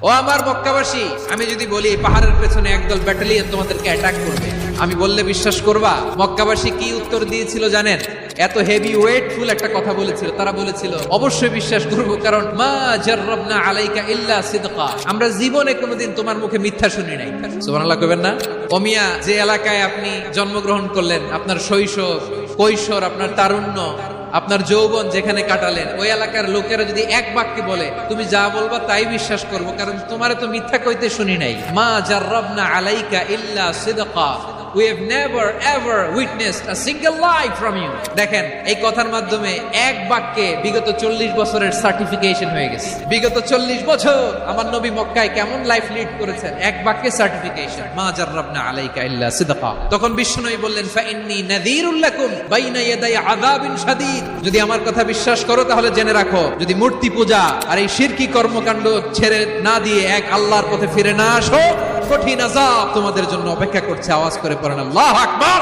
ও আমার মক্কাবাসী, আমি যদি বলি পাহাড়ের পেছনে একদল ব্যাটালিয়ন তোমাদেরকে অ্যাটাক করবে, আমি বললে বিশ্বাস করবা? মক্কাবাসী কি উত্তর দিয়েছিল জানেন? এত হেভি ওয়েটফুল একটা কথা বলেছিল। তারা বলেছিল অবশ্যই বিশ্বাস করব, কারণ মা জাররাবনা আলাইকা ইল্লা সিদকা, আমরা জীবনে কোনোদিন তোমার মুখে মিথ্যা শুনি নাই। সুবহানাল্লাহ কইবেন না? ও মিয়া, যে এলাকায় আপনি জন্মগ্রহণ করলেন, আপনার শৈশব, কৈশোর, আপনার তারুণ্য, আপনার যৌবন যেখানে কাটালেন, ওই এলাকার লোকেরা যদি এক বাক্যে বলে তুমি যা বলবা তাই বিশ্বাস করব, কারণ তোমারে তো মিথ্যা কইতে শুনি নাই। মা জাররাবনা আলাইকা ইল্লা সিদকা, we have never ever witnessed a single lie from you. দেখেন, এই কথার মাধ্যমে এক বাক্যে বিগত 40 বছরের সার্টিফিকেশন হয়ে গেছে। বিগত 40 বছর আমার নবী মক্কায় কেমন লাইফ লিড করেছেন, এক বাক্যে সার্টিফিকেশন, মা জাররাবনা আলাইকা ইল্লা সিদকা। তখন বিষ্ণু বললেন ফা ইন্নী নাযীরুল লাকুম বাইনা ইয়াদাই আযাবিন শাদীদ, যদি আমার কথা বিশ্বাস করো তাহলে জেনে রাখো, যদি মূর্তি পূজা আর এই শিরকি কর্মকাণ্ড ছেড়ে না দিয়ে এক আল্লাহর পথে ফিরে না আসো, কঠিন আযাব তোমাদের জন্য অপেক্ষা করছে। আওয়াজ করে পড়েন আল্লাহু আকবার।